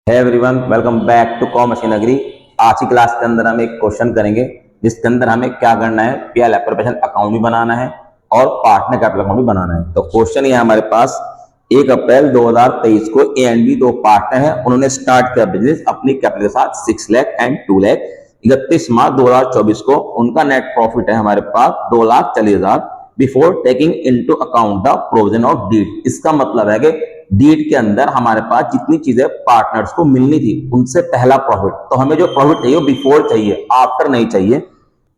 है everyone, welcome back to commerce in agri. आज की क्लास के अंदर हम एक क्वेश्चन करेंगे जिसके अंदर हमें क्या करना है, पीएल एप्रोप्रिएशन अकाउंट भी बनाना है और पार्टनर कैपिटल अकाउंट भी बनाना है। तो क्वेश्चन ये है हमारे पास, 1 अप्रैल 2023 को ए एंड बी दो पार्टनर हैं, उन्होंने स्टार्ट किया बिजनेस अपनी कैपिटल के साथ 6 लाख एंड 2 लाख। 31 मार्च 2024 को उनका नेट प्रॉफिट है हमारे पास 2,40,000 before taking into account the provision of deed. इसका मतलब है कि डीड के अंदर हमारे पास जितनी चीजें पार्टनर्स को मिलनी थी उनसे पहला प्रॉफिट, तो हमें जो प्रॉफिट चाहिए वो बिफोर चाहिए, आफ्टर नहीं चाहिए।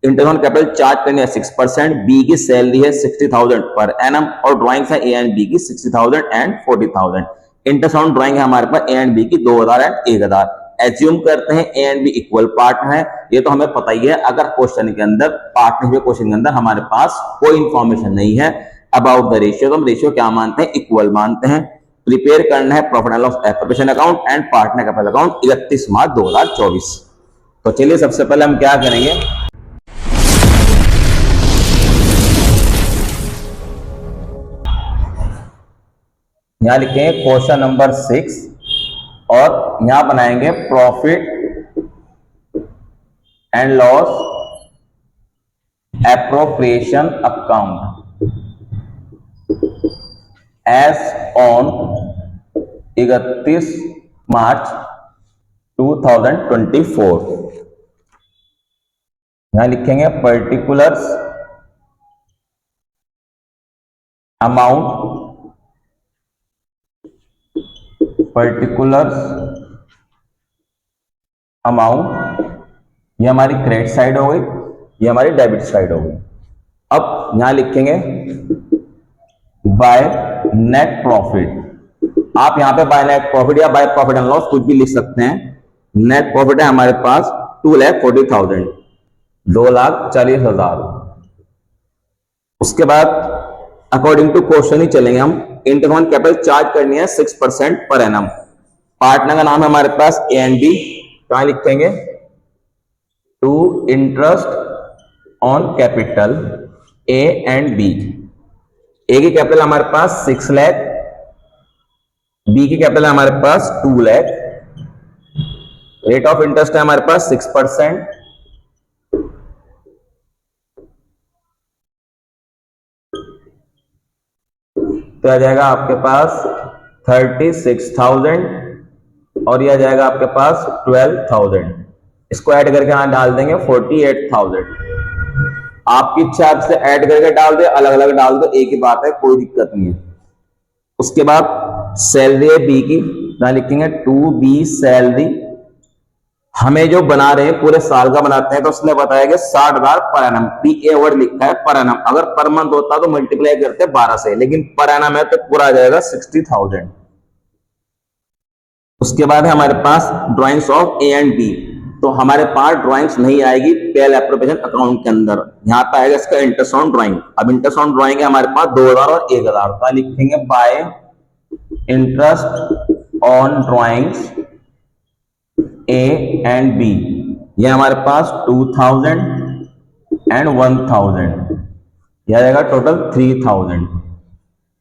इंटरेस्ट ऑन कैपिटल चार्ज करनी है 6%, बी की सैलरी है 60,000 पर एनम और ड्राइंग्स है ए एंड बी की 60,000 एंड 40,000। इंटरेस्ट ऑन ड्राइंग है हमारे पास ए एंड बी की 2,000 एंड 1,000। एज्यूम करते हैं A and B equal partner है, ये तो हमें पता ही है। अगर क्वेश्चन के अंदर पार्टनरशिप क्वेश्चन के अंदर हमारे पास कोई इंफॉर्मेशन नहीं है अबाउट द रेशियो, तो हम रेशियो क्या मानते हैं, इक्वल मानते हैं। प्रिपेयर करना है profit and loss appropriation account and partner capital account 31 March 2024। तो चलिए सबसे पहले हम क्या करेंगे, यहां लिखेंगे क्वेश्चन नंबर 6 और यहां बनाएंगे profit and loss appropriation account as on 31 March 2024। यहां लिखेंगे पर्टिकुलर्स अमाउंट, ये हमारी क्रेडिट साइड हो गई, ये हमारी डेबिट साइड हो गई। अब यहां लिखेंगे बाय नेट प्रॉफिट। आप यहां पे बाय नेट प्रॉफिट या बाय प्रॉफिट एंड लॉस कुछ भी लिख सकते हैं। नेट प्रॉफिट है हमारे पास 2,40,000, 2,40,000। उसके बाद अकॉर्डिंग टू क्वेश्चन ही चलेंगे हम। इंटरेस्ट ऑन कैपिटल चार्ज करनी है 6% पर एनम। पार्टनर का नाम है हमारे पास ए एंड बी, कहां लिखेंगे to interest on capital A and B. A की कैपिटल हमारे पास 6 लाख, बी की कैपिटल है हमारे पास 2 लाख। रेट ऑफ इंटरेस्ट है हमारे पास 6%। तो आ जाएगा आपके पास 36,000 और यह आ जाएगा आपके पास 12,000। इसको ऐड करके यहां डाल देंगे 48,000। आपकी इच्छा आपसे ऐड करके डाल दे, अलग अलग डाल दो, एक ही बात है, कोई दिक्कत नहीं है। उसके बाद सैलरी है बी की, यहां लिखेंगे टू बी सैलरी। हमें जो बना रहे हैं पूरे साल का बनाते हैं, तो उसने बताया कि 60,000 per annum. P a word लिखा है पर एनम, अगर पर मंथ होता तो मल्टीप्लाई करते 12 से, लेकिन पर एनम है तो पूरा आ जाएगा 60,000। उसके बाद है हमारे पास drawings of A and B, तो हमारे पास ड्राइंग्स नहीं आएगी पीएल एप्रोप्रिएशन अकाउंट के अंदर। यहां पे आएगा इसका इंटरेस्ट ऑन ड्राइंग। अब इंटरेस्ट ऑन ड्राइंग है हमारे पास 2,000 और 1,000, तो लिखेंगे by interest on drawings A and B. ये हमारे पास 2,000 एंड 1,000, यह आएगा टोटल 3,000।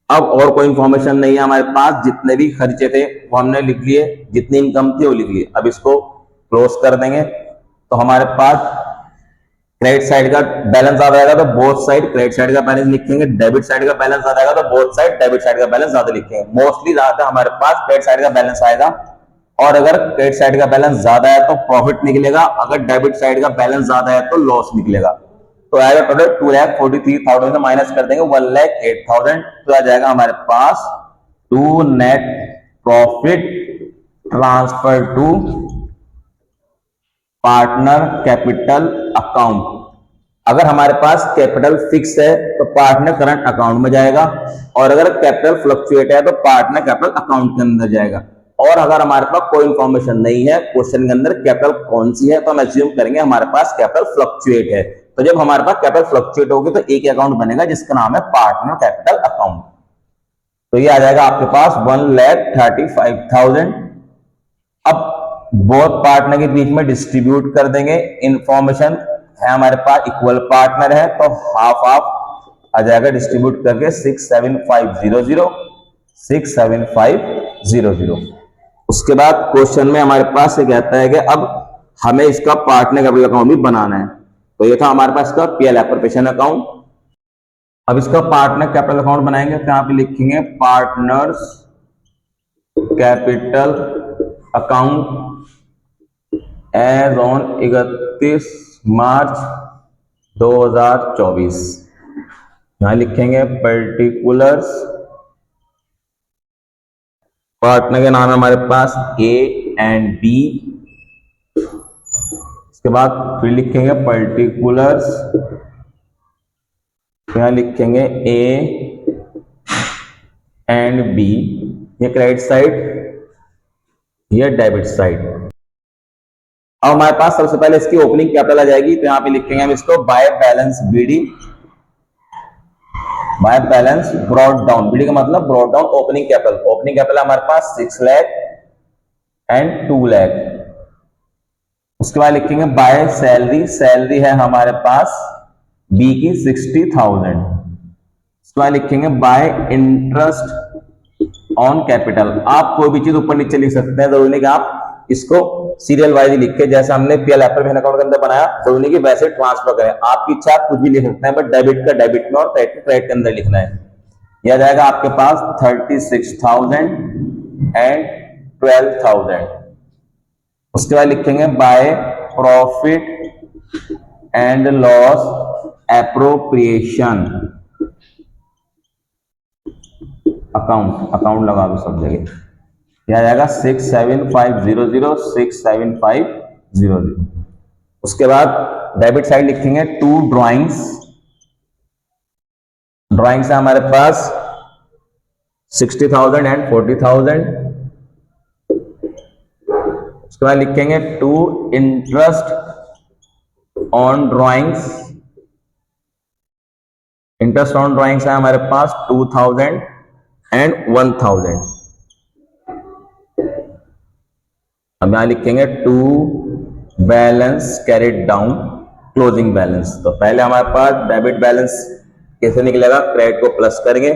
अब और कोई इंफॉर्मेशन नहीं है हमारे पास, जितने भी खर्चे थे वो हमने लिख लिए, जितनी इनकम थी वो लिख लिए। अब इसको क्लोज कर देंगे तो हमारे पास क्रेडिट साइड का बैलेंस ज्यादा आएगा तो बोथ साइड क्रेडिट साइड का बैलेंस लिखेंगे, डेबिट साइड का बैलेंस ज्यादा आएगा तो बोथ साइड डेबिट साइड का बैलेंस ज्यादा लिखेंगे। मोस्टली ज्यादा हमारे पास क्रेडिट साइड का बैलेंस आएगा, और अगर क्रेडिट साइड का बैलेंस ज्यादा है तो प्रॉफिट निकलेगा, अगर डेबिट साइड का बैलेंस ज्यादा है तो लॉस निकलेगा। तो आएगा टोटल 2,43,000 से माइनस कर देंगे 1,08,000, तो आ जाएगा हमारे पास to net profit transfer to partner capital account. अगर हमारे पास कैपिटल फिक्स है तो पार्टनर करंट अकाउंट में जाएगा, और अगर कैपिटल फ्लक्चुएट है तो पार्टनर कैपिटल अकाउंट के अंदर जाएगा। और अगर हमारे पास कोई इंफॉर्मेशन नहीं है क्वेश्चन के अंदर कैपिटल कौन सी है, तो हम एज्यूम करेंगे हमारे पास कैपिटल फ्लक्चुएट है। तो जब हमारे पास कैपिटल फ्लक्चुएट होगी तो एक अकाउंट बनेगा जिसका नाम है पार्टनर कैपिटल अकाउंट। तो ये आ जाएगा आपके पास 1,35,000। अब बोथ पार्टनर के बीच में डिस्ट्रीब्यूट कर देंगे। इंफॉर्मेशन है हमारे पास इक्वल पार्टनर है तो हाफ हाफ आ जाएगा, डिस्ट्रीब्यूट करके 67500, 67500। उसके बाद क्वेश्चन में हमारे पास ये कहता है कि अब हमें इसका पार्टनर कैपिटल अकाउंट भी बनाना है। तो ये था हमारे पास का पीएल एप्रोप्रिएशन अकाउंट। अब इसका पार्टनर कैपिटल अकाउंट बनाएंगे तो यहाँ पे लिखेंगे partners capital account as on 31 March 2024। यहां लिखेंगे पर्टिकुलर्स, पार्टनर के नाम है हमारे पास ए एंड बी। इसके बाद फिर लिखेंगे पर्टिकुलर्स, यहां लिखेंगे ए एंड बी। ये क्रेडिट साइड, ये डेबिट साइड। अब हमारे पास सबसे पहले इसकी ओपनिंग कैपिटल आ जाएगी, तो यहां पे लिखेंगे हम इसको by balance BD, by balance brought down. BD का मतलब brought down opening capital. Opening capital हमारे पास 6 लाख एंड 2 लाख। उसके बाद लिखेंगे बाय सैलरी, सैलरी है हमारे पास बी की 60,000। उसके बाद लिखेंगे बाय इंटरेस्ट ऑन कैपिटल। आप कोई भी चीज ऊपर नीचे लिख सकते हैं, जरूरी नहीं कि आप इसको सीरियल वाइज लिख के जैसे हमने पीएल एप्रोप्रिएशन अकाउंट के अंदर बनाया, जरूरी नहीं कि वैसे ट्रांसफर करें। आपकी इच्छा आप कुछ भी लिख सकते हैं, बट डेबिट का डेबिट में और क्रेडिट का क्रेडिट के अंदर लिखना है। यह जाएगा आपके पास 36,000 एंड 12,000। उसके बाद लिखेंगे by profit and loss appropriation account, account लगा दो सब जगह। यह आ जाएगा 67500 67500। उसके बाद डेबिट साइड लिखेंगे 2 ड्राइंग्स। ड्राइंग्स है हमारे पास 60,000 एंड 40,000। उसके बाद लिखेंगे 2 interest on drawings. Interest on drawings है हमारे पास 2,000 एंड 1,000। अब यहां लिखेंगे 2 balance carried down closing balance. तो पहले हमारे पास डेबिट बैलेंस कैसे निकलेगा, क्रेडिट को प्लस करेंगे,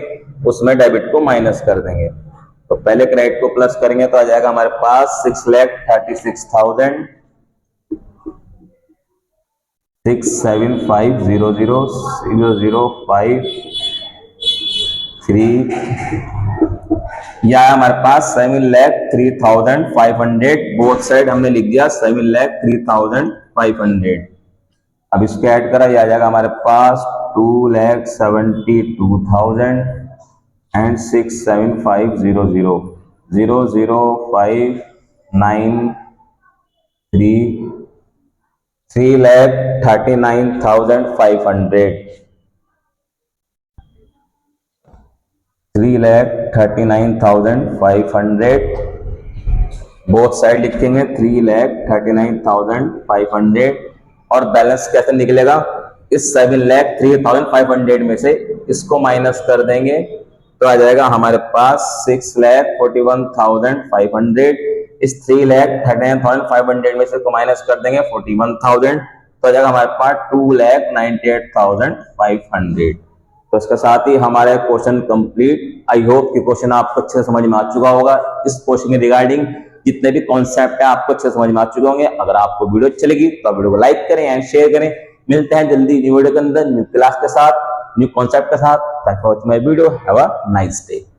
उसमें डेबिट को माइनस कर देंगे। तो पहले क्रेडिट को प्लस करेंगे तो आ जाएगा हमारे पास 6,36,000 675000053। यह है हमारे पास 7,03,500। बोथ साइड हमने लिख दिया 7,03,500। अब इसको ऐड करा, यह आ जाएगा हमारे पास 2,72,000 एंड 67500 00593 3,39,500 3,39,500। बोथ साइड लिखेंगे 3,39,500। और बैलेंस कैसे निकलेगा, इस 7,03,500 में से इसको माइनस कर देंगे तो आ जाएगा हमारे पास 6,41,500। इस 3,39,500 में से इसको माइनस कर देंगे 41,000 तो आ जाएगा हमारे पास 2,98,500। तो इसके साथ ही हमारे क्वेश्चन कंप्लीट। आई होप कि क्वेश्चन आपको अच्छे से समझ में आ चुका होगा। इस क्वेश्चन के रिगार्डिंग जितने भी कॉन्सेप्ट है आपको अच्छे से समझ में आ चुके होंगे। अगर आपको वीडियो अच्छी लगी तो वीडियो को लाइक करें एंड शेयर करें। मिलते हैं जल्दी न्यू वीडियो के अंदर, न्यू क्लास के साथ, न्यू कॉन्सेप्ट के साथ। Thank you for watching my video. Have a nice day.